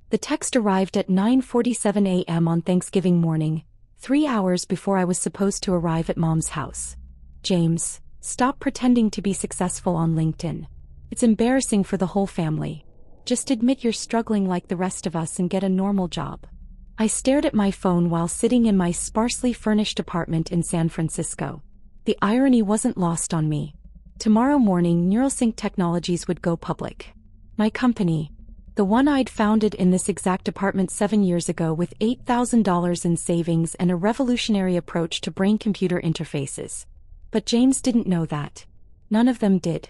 The text arrived at 9:47 a.m. on Thanksgiving morning, 3 hours before I was supposed to arrive at Mom's house. James, stop pretending to be successful on LinkedIn. It's embarrassing for the whole family. Just admit you're struggling like the rest of us and get a normal job. I stared at my phone while sitting in my sparsely furnished apartment in San Francisco. The irony wasn't lost on me. Tomorrow morning, NeuralSync Technologies would go public. My company, the one I'd founded in this exact apartment 7 years ago with $8,000 in savings and a revolutionary approach to brain-computer interfaces. But James didn't know that. None of them did.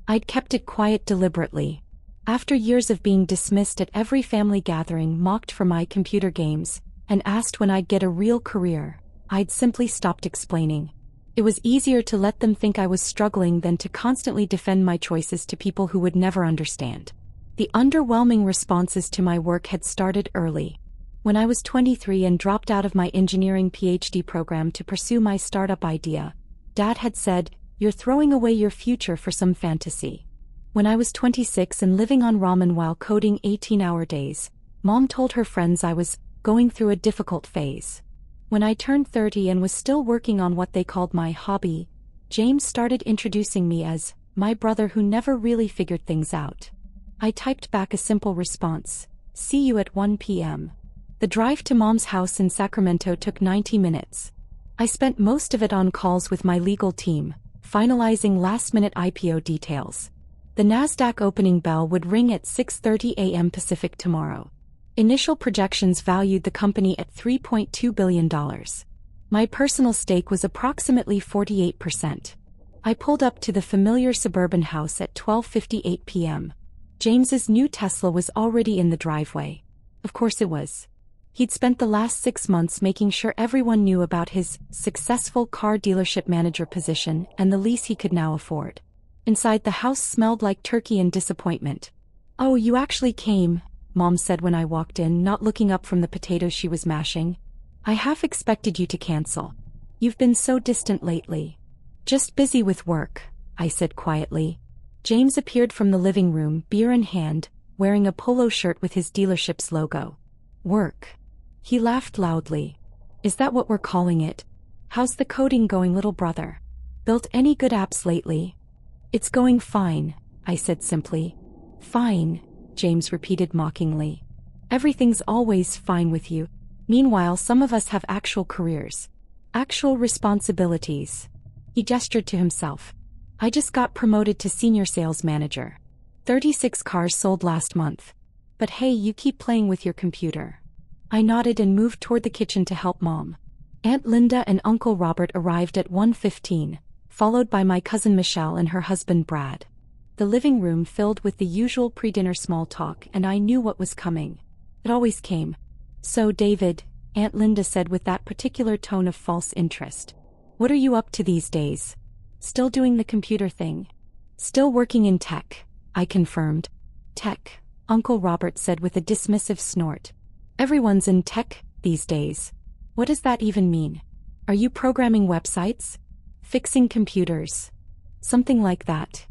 I'd kept it quiet deliberately. After years of being dismissed at every family gathering, mocked for my computer games, and asked when I'd get a real career, I'd simply stopped explaining. It was easier to let them think I was struggling than to constantly defend my choices to people who would never understand. The underwhelming responses to my work had started early. When I was 23 and dropped out of my engineering PhD program to pursue my startup idea, Dad had said, "You're throwing away your future for some fantasy." When I was 26 and living on ramen while coding 18-hour days, Mom told her friends I was going through a difficult phase. When I turned 30 and was still working on what they called my hobby, James started introducing me as my brother who never really figured things out. I typed back a simple response, "See you at 1 p.m. The drive to Mom's house in Sacramento took 90 minutes. I spent most of it on calls with my legal team, finalizing last-minute IPO details. The NASDAQ opening bell would ring at 6:30 a.m. Pacific tomorrow. Initial projections valued the company at $3.2 billion. My personal stake was approximately 48%. I pulled up to the familiar suburban house at 12:58 p.m. James's new Tesla was already in the driveway. Of course it was. He'd spent the last 6 months making sure everyone knew about his successful car dealership manager position and the lease he could now afford. Inside, the house smelled like turkey and disappointment. "Oh, you actually came," Mom said when I walked in, not looking up from the potatoes she was mashing. "I half expected you to cancel. You've been so distant lately." "Just busy with work," I said quietly. James appeared from the living room, beer in hand, wearing a polo shirt with his dealership's logo. "Work?" He laughed loudly. "Is that what we're calling it? How's the coding going, little brother? Built any good apps lately?" "It's going fine," I said simply. "Fine," James repeated mockingly. "Everything's always fine with you. Meanwhile, some of us have actual careers. Actual responsibilities." He gestured to himself. "I just got promoted to senior sales manager. 36 cars sold last month. But hey, you keep playing with your computer." I nodded and moved toward the kitchen to help Mom. Aunt Linda and Uncle Robert arrived at 1:15. Followed by my cousin Michelle and her husband Brad. The living room filled with the usual pre-dinner small talk, and I knew what was coming. It always came. "So David," Aunt Linda said with that particular tone of false interest, "what are you up to these days? Still doing the computer thing?" "Still working in tech," I confirmed. "Tech," Uncle Robert said with a dismissive snort. "Everyone's in tech these days. What does that even mean? Are you programming websites? Fixing computers? Something like that."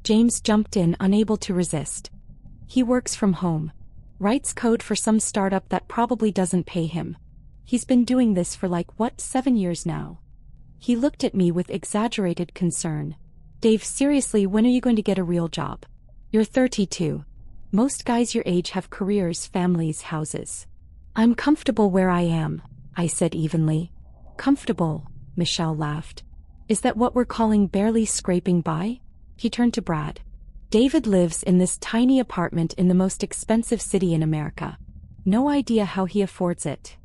James jumped in, unable to resist. He works from home. Writes code for some startup that probably doesn't pay him. He's been doing this for 7 years now. He looked at me with exaggerated concern. "Dave, seriously, when are you going to get a real job? You're 32. Most guys your age have careers, families, houses." "I'm comfortable where I am," I said evenly. "Comfortable," Michelle laughed. "Is that what we're calling barely scraping by?" He turned to Brad. "David lives in this tiny apartment in the most expensive city in America. No idea how he affords it."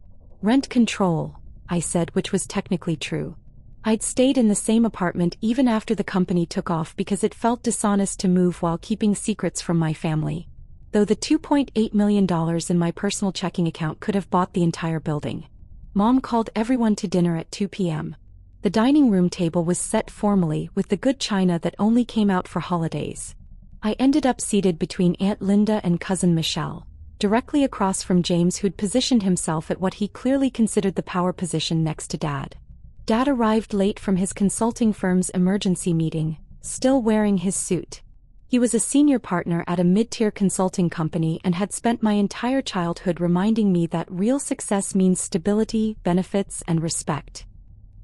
"Rent control," I said, which was technically true. I'd stayed in the same apartment even after the company took off because it felt dishonest to move while keeping secrets from my family. Though the $2.8 million in my personal checking account could have bought the entire building. Mom called everyone to dinner at 2 p.m. The dining room table was set formally with the good china that only came out for holidays. I ended up seated between Aunt Linda and cousin Michelle, directly across from James, who'd positioned himself at what he clearly considered the power position next to Dad. Dad arrived late from his consulting firm's emergency meeting, still wearing his suit. He was a senior partner at a mid-tier consulting company and had spent my entire childhood reminding me that real success means stability, benefits, and respect.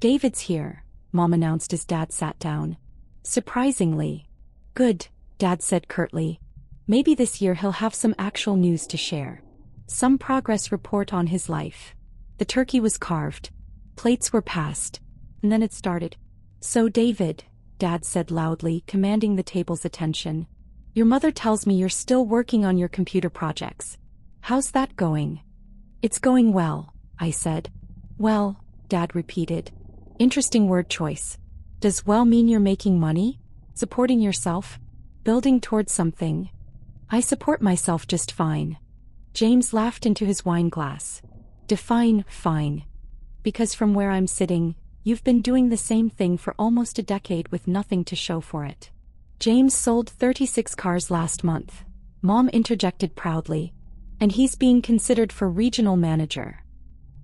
"David's here," Mom announced as Dad sat down. "Surprisingly." "Good," Dad said curtly. "Maybe this year he'll have some actual news to share. Some progress report on his life." The turkey was carved. Plates were passed. And then it started. "So David," Dad said loudly, commanding the table's attention. "Your mother tells me you're still working on your computer projects. How's that going?" "It's going well," I said. "Well," Dad repeated. Interesting word choice. Does well mean you're making money? Supporting yourself? Building towards something? "I support myself just fine." James laughed into his wine glass. "Define fine. Because from where I'm sitting, you've been doing the same thing for almost a decade with nothing to show for it." "James sold 36 cars last month," Mom interjected proudly. "And he's being considered for regional manager."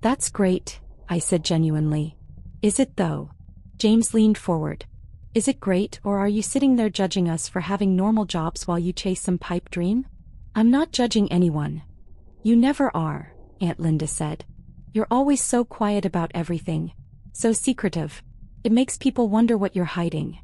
"That's great," I said genuinely. "Is it though?" James leaned forward. "Is it great, or are you sitting there judging us for having normal jobs while you chase some pipe dream?" "I'm not judging anyone." "You never are," Aunt Linda said. "You're always so quiet about everything. So secretive. It makes people wonder what you're hiding."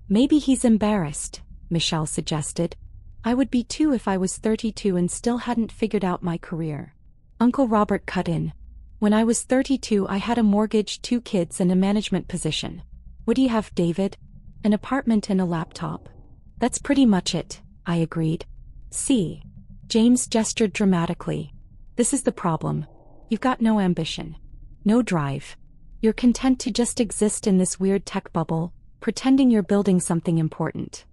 "Maybe he's embarrassed," Michelle suggested. "I would be too if I was 32 and still hadn't figured out my career." Uncle Robert cut in. "When I was 32 I had a mortgage, 2 kids and a management position. What do you have, David? An apartment and a laptop." "That's pretty much it," I agreed. "See?" James gestured dramatically. "This is the problem. You've got no ambition. No drive. You're content to just exist in this weird tech bubble, pretending you're building something important."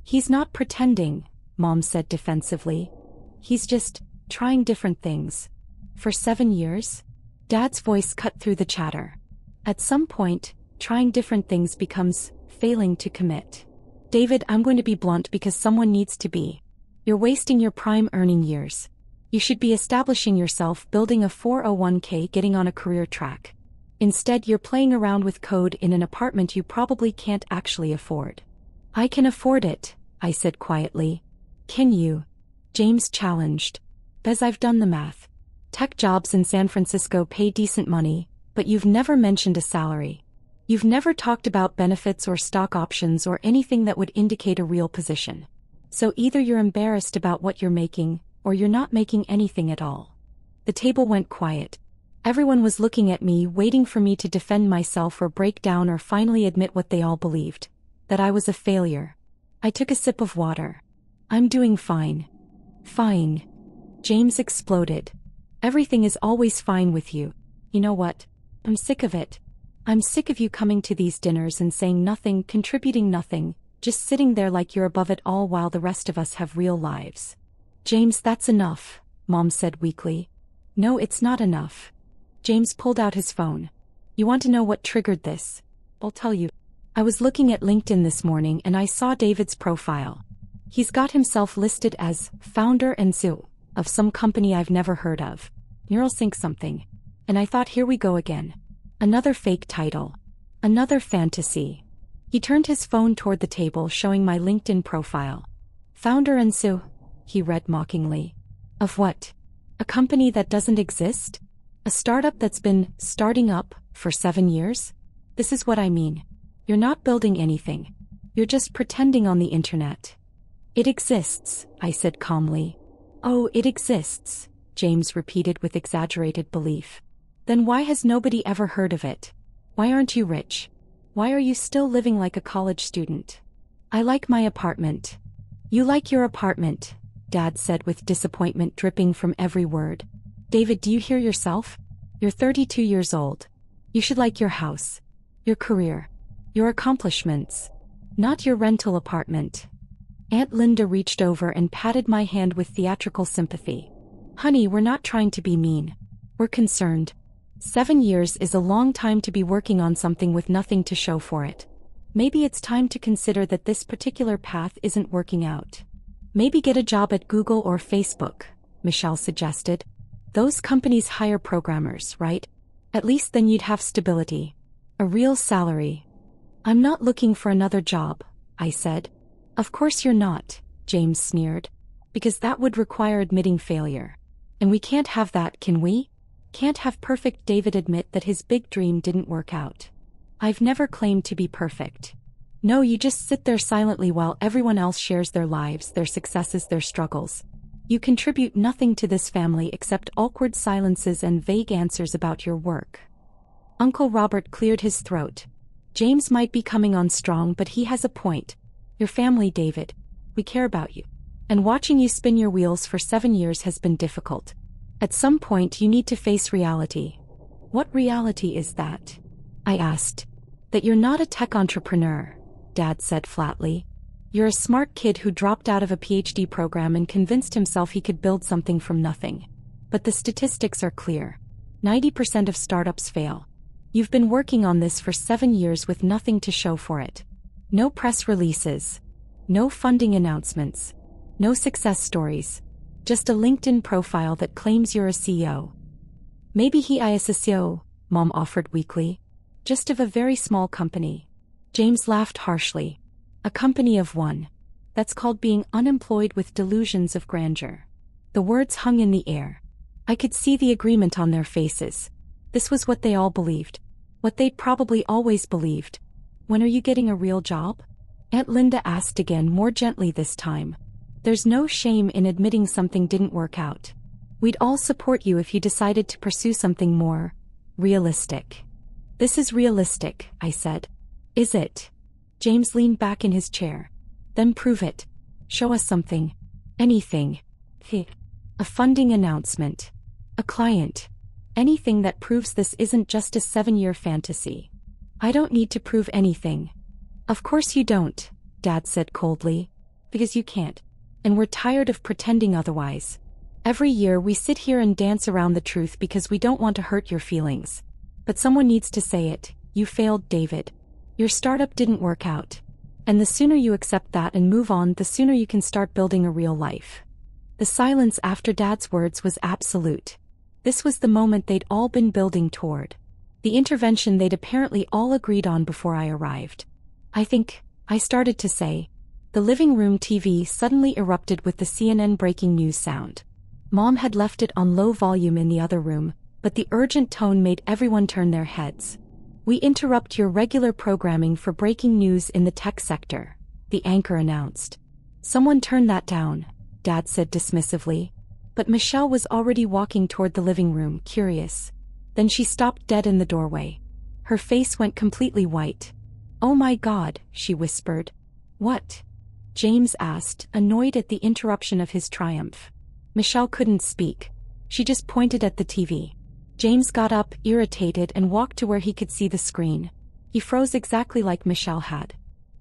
"He's not pretending," Mom said defensively. "He's just trying different things." "For 7 years?" Dad's voice cut through the chatter. "At some point, trying different things becomes failing to commit." "David, I'm going to be blunt because someone needs to be. You're wasting your prime earning years. You should be establishing yourself, building a 401k, getting on a career track. Instead, you're playing around with code in an apartment you probably can't actually afford." "I can afford it," I said quietly. "Can you?" James challenged. "Bez, I've done the math. Tech jobs in San Francisco pay decent money, but you've never mentioned a salary. You've never talked about benefits or stock options or anything that would indicate a real position. So either you're embarrassed about what you're making, or you're not making anything at all." The table went quiet. Everyone was looking at me, waiting for me to defend myself or break down or finally admit what they all believed. That I was a failure. I took a sip of water. "I'm doing fine." "Fine." James exploded. "Everything is always fine with you. You know what? I'm sick of it. I'm sick of you coming to these dinners and saying nothing, contributing nothing, just sitting there like you're above it all while the rest of us have real lives." "James, that's enough," Mom said weakly. "No, it's not enough." James pulled out his phone. "You want to know what triggered this? I'll tell you. I was looking at LinkedIn this morning and I saw David's profile. He's got himself listed as founder and CEO of some company I've never heard of. Neuralink something. And I thought, here we go again. Another fake title. Another fantasy." He turned his phone toward the table, showing my LinkedIn profile. "Founder and CEO," he read mockingly. "Of what? A company that doesn't exist? A startup that's been starting up for 7 years? This is what I mean. You're not building anything. You're just pretending on the internet." "It exists," I said calmly. "Oh, it exists," James repeated with exaggerated belief. "Then why has nobody ever heard of it? Why aren't you rich? Why are you still living like a college student?" "I like my apartment." "You like your apartment," Dad said with disappointment dripping from every word. "David, do you hear yourself? You're 32 years old. You should like your house, your career, your accomplishments, not your rental apartment." Aunt Linda reached over and patted my hand with theatrical sympathy. "Honey, we're not trying to be mean. We're concerned. 7 years is a long time to be working on something with nothing to show for it. Maybe it's time to consider that this particular path isn't working out. Maybe get a job at Google or Facebook," Michelle suggested. "Those companies hire programmers, right? At least then you'd have stability. A real salary." "I'm not looking for another job," I said. Of course you're not, James sneered. Because that would require admitting failure. And we can't have that, can we? Can't have perfect David admit that his big dream didn't work out. I've never claimed to be perfect. No, you just sit there silently while everyone else shares their lives, their successes, their struggles. You contribute nothing to this family except awkward silences and vague answers about your work. Uncle Robert cleared his throat. James might be coming on strong, but he has a point. Your family, David. We care about you. And watching you spin your wheels for 7 years has been difficult. At some point you need to face reality. What reality is that? I asked. That you're not a tech entrepreneur, Dad said flatly. You're a smart kid who dropped out of a PhD program and convinced himself he could build something from nothing. But the statistics are clear. 90% of startups fail. You've been working on this for 7 years with nothing to show for it. No press releases. No funding announcements. No success stories. Just a LinkedIn profile that claims you're a CEO. Maybe he is a CEO, Mom offered weakly. Just of a very small company. James laughed harshly. A company of one. That's called being unemployed with delusions of grandeur. The words hung in the air. I could see the agreement on their faces. This was what they all believed. What they'd probably always believed. When are you getting a real job? Aunt Linda asked again, more gently this time. There's no shame in admitting something didn't work out. We'd all support you if you decided to pursue something more realistic. This is realistic, I said. Is it? James leaned back in his chair. Then prove it. Show us something. Anything. A funding announcement. A client. Anything that proves this isn't just a 7-year fantasy. I don't need to prove anything. Of course you don't, Dad said coldly. Because you can't. And we're tired of pretending otherwise. Every year we sit here and dance around the truth because we don't want to hurt your feelings. But someone needs to say it. You failed, David. Your startup didn't work out. And the sooner you accept that and move on, the sooner you can start building a real life. The silence after Dad's words was absolute. This was the moment they'd all been building toward. The intervention they'd apparently all agreed on before I arrived. I started to say. The living room TV suddenly erupted with the CNN breaking news sound. Mom had left it on low volume in the other room, but the urgent tone made everyone turn their heads. We interrupt your regular programming for breaking news in the tech sector, the anchor announced. Someone turn that down, Dad said dismissively. But Michelle was already walking toward the living room, curious. Then she stopped dead in the doorway. Her face went completely white. Oh my God, she whispered. What? James asked, annoyed at the interruption of his triumph. Michelle couldn't speak. She just pointed at the TV. James got up, irritated, and walked to where he could see the screen. He froze exactly like Michelle had.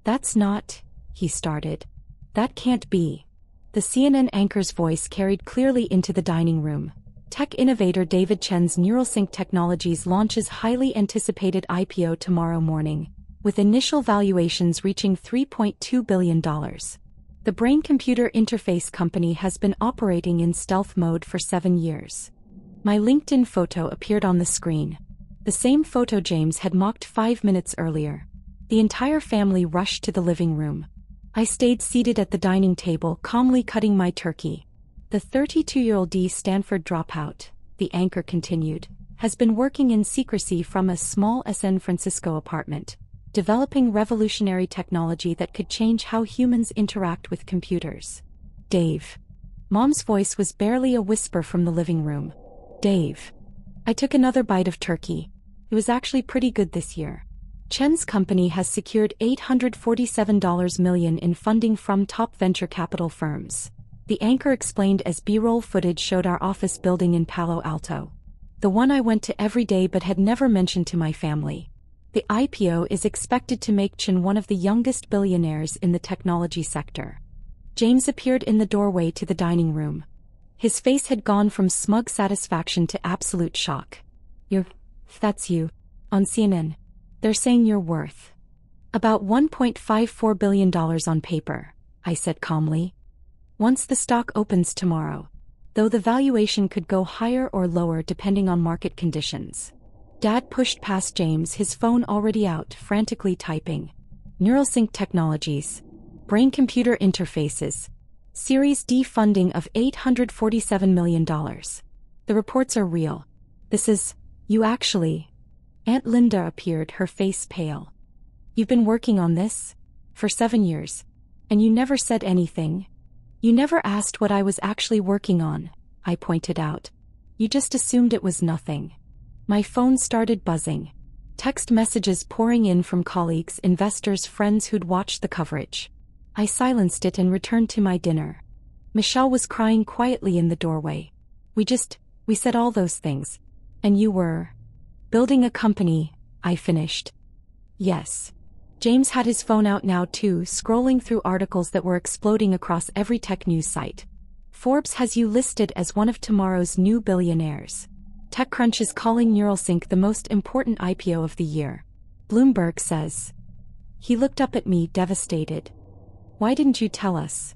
That's not, he started. That can't be. The CNN anchor's voice carried clearly into the dining room. Tech innovator David Chen's NeuralSync Technologies launches highly anticipated IPO tomorrow morning, with initial valuations reaching $3.2 billion. The brain-computer interface company has been operating in stealth mode for 7 years. My LinkedIn photo appeared on the screen. The same photo James had mocked 5 minutes earlier. The entire family rushed to the living room. I stayed seated at the dining table, calmly cutting my turkey. The 32-year-old Stanford dropout, the anchor continued, has been working in secrecy from a small San Francisco apartment, developing revolutionary technology that could change how humans interact with computers. Dave. Mom's voice was barely a whisper from the living room. Dave. I took another bite of turkey. It was actually pretty good this year. Chen's company has secured $847 million in funding from top venture capital firms. The anchor explained as B-roll footage showed our office building in Palo Alto. The one I went to every day but had never mentioned to my family. The IPO is expected to make Chen one of the youngest billionaires in the technology sector. James appeared in the doorway to the dining room. His face had gone from smug satisfaction to absolute shock. That's you. On CNN. They're saying you're worth about $1.54 billion on paper, I said calmly. Once the stock opens tomorrow. Though the valuation could go higher or lower depending on market conditions. Dad pushed past James, his phone already out, frantically typing. NeuralSync Technologies. Brain-computer interfaces. Series D funding of $847 million. The reports are real. This is, you actually. Aunt Linda appeared, her face pale. You've been working on this? For 7 years. And you never said anything? You never asked what I was actually working on, I pointed out. You just assumed it was nothing. My phone started buzzing. Text messages pouring in from colleagues, investors, friends who'd watched the coverage. I silenced it and returned to my dinner. Michelle was crying quietly in the doorway. We said all those things. And you were building a company, I finished. Yes. James had his phone out now too, scrolling through articles that were exploding across every tech news site. Forbes has you listed as one of tomorrow's new billionaires. TechCrunch is calling Neuralink the most important IPO of the year. Bloomberg says. He looked up at me, devastated. Why didn't you tell us?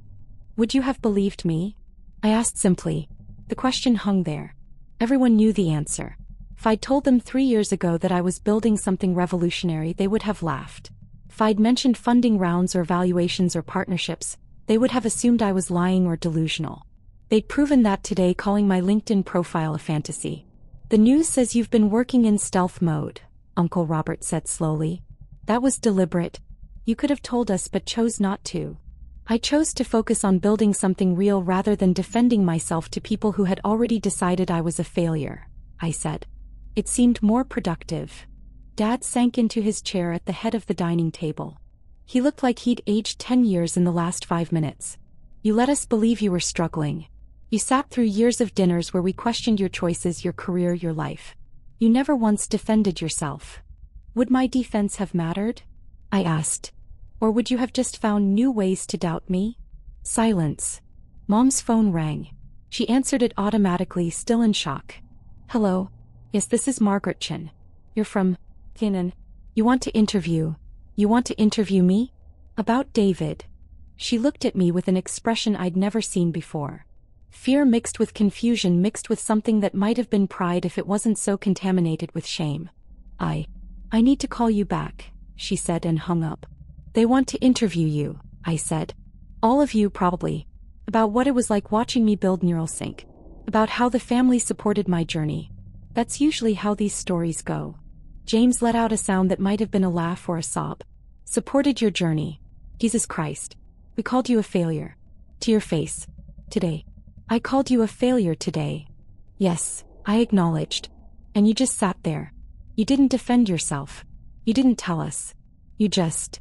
Would you have believed me? I asked simply. The question hung there. Everyone knew the answer. If I'd told them 3 years ago that I was building something revolutionary, they would have laughed. If I'd mentioned funding rounds or valuations or partnerships, they would have assumed I was lying or delusional. They'd proven that today, calling my LinkedIn profile a fantasy. The news says you've been working in stealth mode, Uncle Robert said slowly. That was deliberate. You could have told us but chose not to. I chose to focus on building something real rather than defending myself to people who had already decided I was a failure, I said. It seemed more productive. Dad sank into his chair at the head of the dining table. He looked like he'd aged 10 years in the last 5 minutes. You let us believe you were struggling. You sat through years of dinners where we questioned your choices, your career, your life. You never once defended yourself. Would my defense have mattered? I asked. Or would you have just found new ways to doubt me? Silence. Mom's phone rang. She answered it automatically, still in shock. Hello. Yes, this is Margaret Chin. You're from Canaan. You want to interview me? About David. She looked at me with an expression I'd never seen before. Fear mixed with confusion, mixed with something that might have been pride if it wasn't so contaminated with shame. I need to call you back, she said and hung up. They want to interview you, I said. All of you probably. About what it was like watching me build Neuralink. About how the family supported my journey. That's usually how these stories go. James let out a sound that might have been a laugh or a sob. Supported your journey. Jesus Christ. We called you a failure. To your face. Today. I called you a failure today. Yes, I acknowledged. And you just sat there. You didn't defend yourself. You didn't tell us. You just...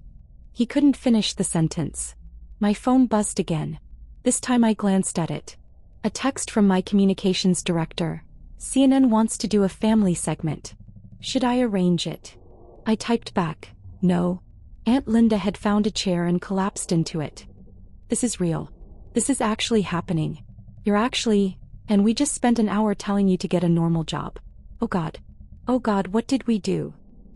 He couldn't finish the sentence. My phone buzzed again. This time I glanced at it. A text from my communications director. CNN wants to do a family segment. Should I arrange it? I typed back, no. Aunt Linda had found a chair and collapsed into it. This is real. This is actually happening. You're actually, and we just spent an hour telling you to get a normal job. Oh God, what did we do?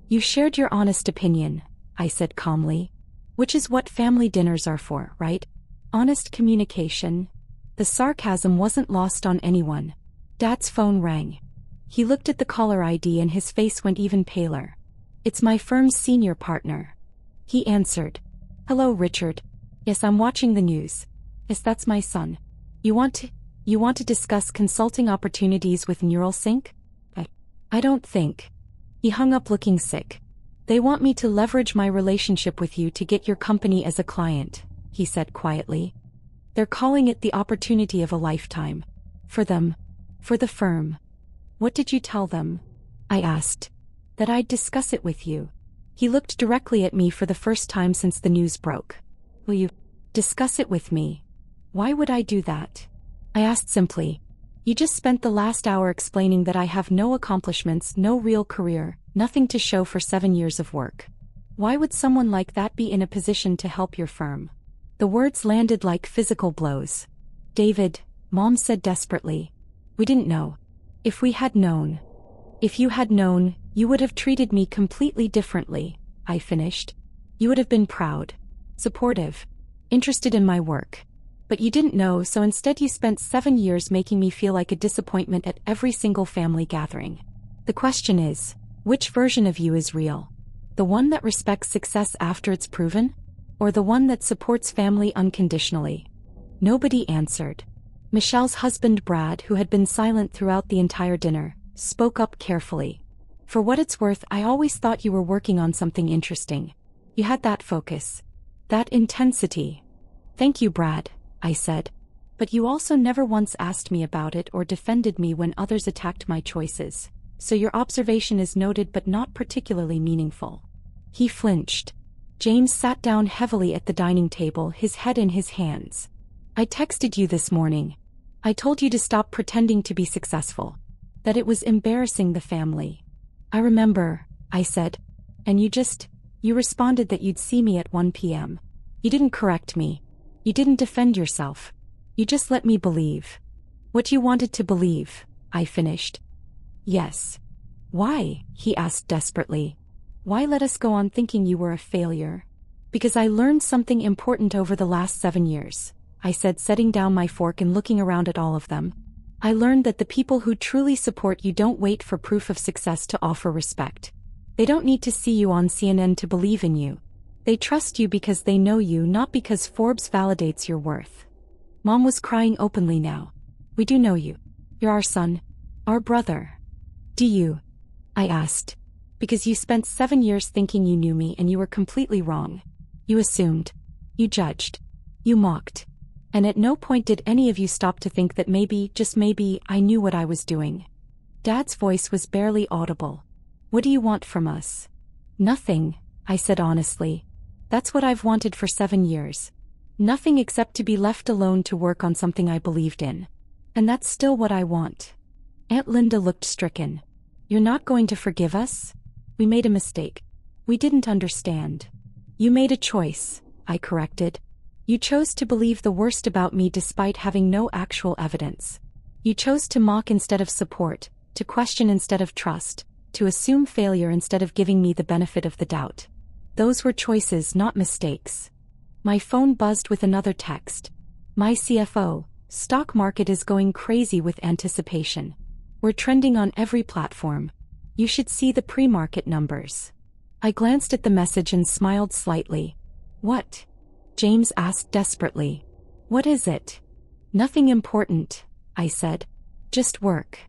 You shared your honest opinion, I said calmly. Which is what family dinners are for, right? Honest communication. The sarcasm wasn't lost on anyone. Dad's phone rang. He looked at the caller ID and his face went even paler. It's my firm's senior partner. He answered. Hello, Richard. Yes, I'm watching the news. Yes, that's my son. You want to discuss consulting opportunities with Neuralink? I don't think. He hung up looking sick. They want me to leverage my relationship with you to get your company as a client, he said quietly. They're calling it the opportunity of a lifetime. For them. For the firm. What did you tell them? I asked. That I'd discuss it with you. He looked directly at me for the first time since the news broke. Will you discuss it with me? Why would I do that? I asked simply. You just spent the last hour explaining that I have no accomplishments, no real career, nothing to show for 7 years of work. Why would someone like that be in a position to help your firm? The words landed like physical blows. David, Mom said desperately. We didn't know. If we had known. If you had known, you would have treated me completely differently, I finished. You would have been proud, supportive, interested in my work. But you didn't know, so instead you spent 7 years making me feel like a disappointment at every single family gathering. The question is, which version of you is real? The one that respects success after it's proven? Or the one that supports family unconditionally? Nobody answered. Michelle's husband Brad, who had been silent throughout the entire dinner, spoke up carefully. For what it's worth, I always thought you were working on something interesting. You had that focus. That intensity. Thank you, Brad, I said. But you also never once asked me about it or defended me when others attacked my choices. So your observation is noted but not particularly meaningful. He flinched. James sat down heavily at the dining table, his head in his hands. I texted you this morning. I told you to stop pretending to be successful. That it was embarrassing the family. I remember, I said. And you responded that you'd see me at 1 p.m. You didn't correct me. You didn't defend yourself. You just let me believe. What you wanted to believe, I finished. Yes. Why? He asked desperately. Why let us go on thinking you were a failure? Because I learned something important over the last 7 years, I said, setting down my fork and looking around at all of them. I learned that the people who truly support you don't wait for proof of success to offer respect. They don't need to see you on CNN to believe in you. They trust you because they know you, not because Forbes validates your worth. Mom was crying openly now. We do know you. You're our son. Our brother. Do you? I asked. Because you spent 7 years thinking you knew me and you were completely wrong. You assumed. You judged. You mocked. And at no point did any of you stop to think that maybe, just maybe, I knew what I was doing. Dad's voice was barely audible. What do you want from us? Nothing, I said honestly. That's what I've wanted for 7 years. Nothing except to be left alone to work on something I believed in. And that's still what I want. Aunt Linda looked stricken. You're not going to forgive us? We made a mistake. We didn't understand. You made a choice, I corrected. You chose to believe the worst about me despite having no actual evidence. You chose to mock instead of support, to question instead of trust, to assume failure instead of giving me the benefit of the doubt. Those were choices, not mistakes. My phone buzzed with another text. My CFO, stock market is going crazy with anticipation. We're trending on every platform. You should see the pre-market numbers. I glanced at the message and smiled slightly. What? James asked desperately. What is it? Nothing important, I said. Just work.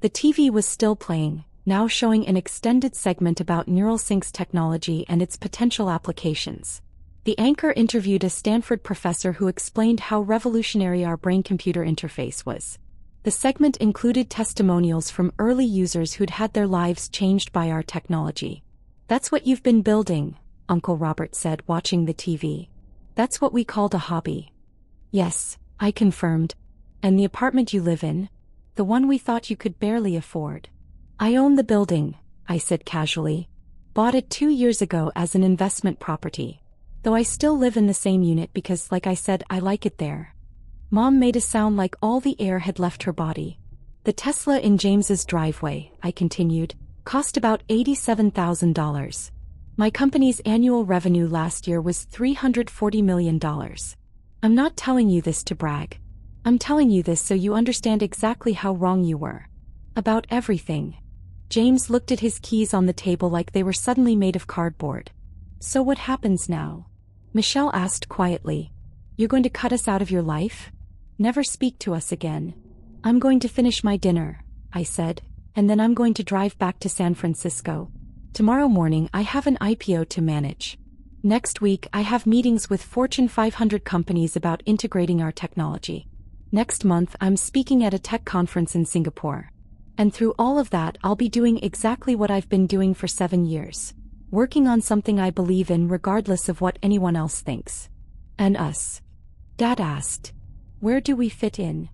The TV was still playing, now showing an extended segment about NeuralSync's technology and its potential applications. The anchor interviewed a Stanford professor who explained how revolutionary our brain-computer interface was. The segment included testimonials from early users who'd had their lives changed by our technology. That's what you've been building, Uncle Robert said, watching the TV. That's what we called a hobby. Yes, I confirmed. And the apartment you live in? The one we thought you could barely afford. I own the building, I said casually. Bought it 2 years ago as an investment property. Though I still live in the same unit because, like I said, I like it there. Mom made a sound like all the air had left her body. The Tesla in James's driveway, I continued, cost about $87,000. My company's annual revenue last year was $340 million. I'm not telling you this to brag. I'm telling you this so you understand exactly how wrong you were. About everything. James looked at his keys on the table like they were suddenly made of cardboard. So what happens now? Michelle asked quietly. You're going to cut us out of your life? Never speak to us again. I'm going to finish my dinner, I said, and then I'm going to drive back to San Francisco. Tomorrow morning I have an IPO to manage. Next week I have meetings with Fortune 500 companies about integrating our technology. Next month I'm speaking at a tech conference in Singapore. And through all of that I'll be doing exactly what I've been doing for 7 years. Working on something I believe in regardless of what anyone else thinks. And us? Dad asked. Where do we fit in?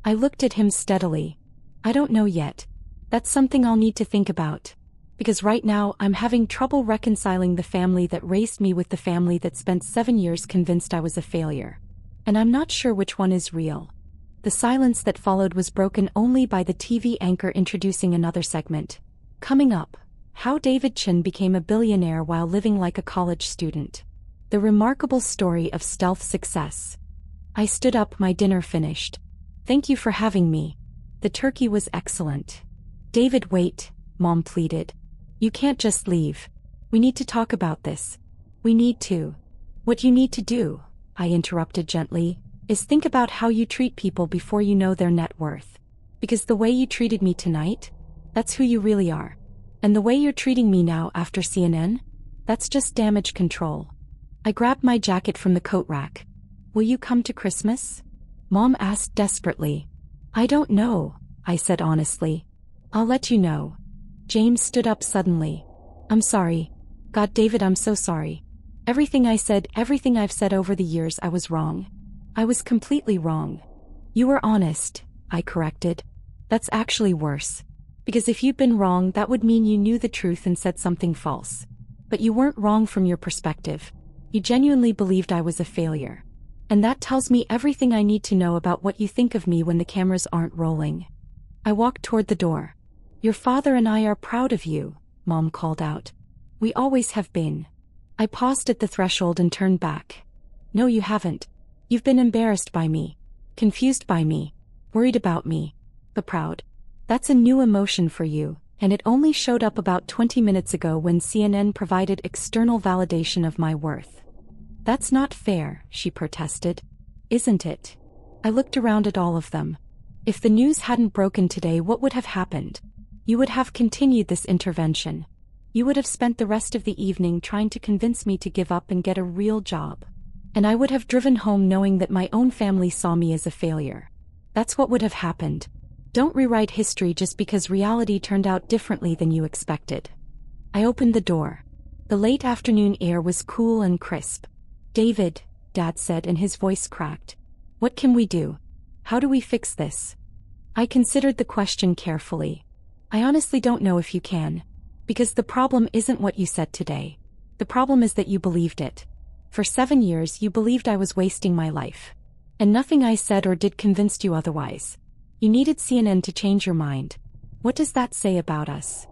I looked at him steadily. I don't know yet. That's something I'll need to think about. Because right now I'm having trouble reconciling the family that raised me with the family that spent 7 years convinced I was a failure. And I'm not sure which one is real. The silence that followed was broken only by the TV anchor introducing another segment. Coming up, how David Chen became a billionaire while living like a college student. The remarkable story of stealth success. I stood up, my dinner finished. Thank you for having me. The turkey was excellent. David, wait, Mom pleaded. You can't just leave. We need to talk about this. We need to. What you need to do, I interrupted gently, is think about how you treat people before you know their net worth. Because the way you treated me tonight, that's who you really are. And the way you're treating me now after CNN, that's just damage control. I grabbed my jacket from the coat rack. Will you come to Christmas? Mom asked desperately. I don't know, I said honestly. I'll let you know. James stood up suddenly. I'm sorry. God, David, I'm so sorry. Everything I said, everything I've said over the years, I was wrong. I was completely wrong. You were honest, I corrected. That's actually worse. Because if you'd been wrong, that would mean you knew the truth and said something false. But you weren't wrong from your perspective. You genuinely believed I was a failure. And that tells me everything I need to know about what you think of me when the cameras aren't rolling. I walked toward the door. Your father and I are proud of you, Mom called out. We always have been. I paused at the threshold and turned back. No, you haven't. You've been embarrassed by me, confused by me, worried about me, but proud. That's a new emotion for you, and it only showed up about 20 minutes ago when CNN provided external validation of my worth. That's not fair, she protested. Isn't it? I looked around at all of them. If the news hadn't broken today, what would have happened? You would have continued this intervention. You would have spent the rest of the evening trying to convince me to give up and get a real job. And I would have driven home knowing that my own family saw me as a failure. That's what would have happened. Don't rewrite history just because reality turned out differently than you expected. I opened the door. The late afternoon air was cool and crisp. David, Dad said, and his voice cracked. What can we do? How do we fix this? I considered the question carefully. I honestly don't know if you can. Because the problem isn't what you said today. The problem is that you believed it. For 7 years you believed I was wasting my life. And nothing I said or did convinced you otherwise. You needed CNN to change your mind. What does that say about us?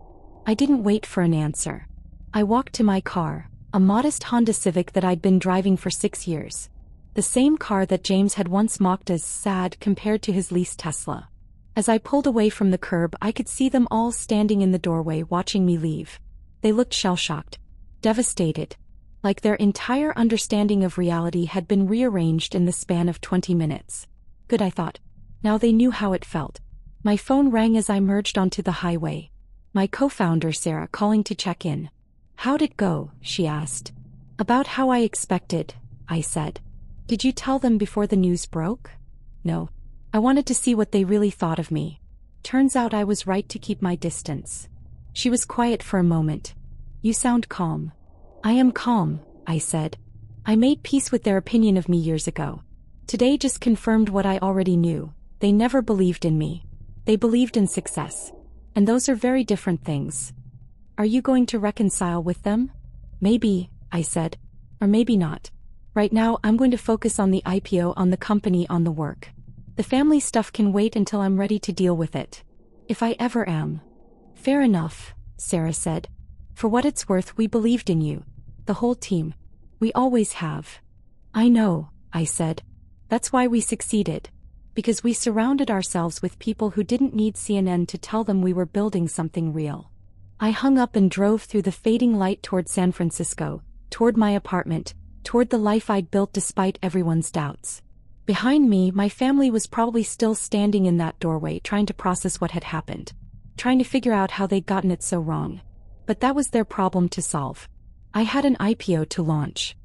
I didn't wait for an answer. I walked to my car, a modest Honda Civic that I'd been driving for 6 years. The same car that James had once mocked as sad compared to his leased Tesla. As I pulled away from the curb, I could see them all standing in the doorway watching me leave. They looked shell-shocked, devastated, like their entire understanding of reality had been rearranged in the span of 20 minutes. Good, I thought. Now they knew how it felt. My phone rang as I merged onto the highway. My co-founder Sarah calling to check in. How'd it go? She asked. About how I expected, I said. Did you tell them before the news broke? No. I wanted to see what they really thought of me. Turns out I was right to keep my distance. She was quiet for a moment. You sound calm. I am calm, I said. I made peace with their opinion of me years ago. Today just confirmed what I already knew. They never believed in me. They believed in success. And those are very different things. Are you going to reconcile with them? Maybe, I said. Or maybe not. Right now I'm going to focus on the IPO, on the company, on the work. The family stuff can wait until I'm ready to deal with it. If I ever am. Fair enough, Sarah said. For what it's worth, we believed in you. The whole team. We always have. I know, I said. That's why we succeeded. Because we surrounded ourselves with people who didn't need CNN to tell them we were building something real. I hung up and drove through the fading light toward San Francisco, toward my apartment, toward the life I'd built despite everyone's doubts. Behind me, my family was probably still standing in that doorway trying to process what had happened. Trying to figure out how they'd gotten it so wrong. But that was their problem to solve. I had an IPO to launch.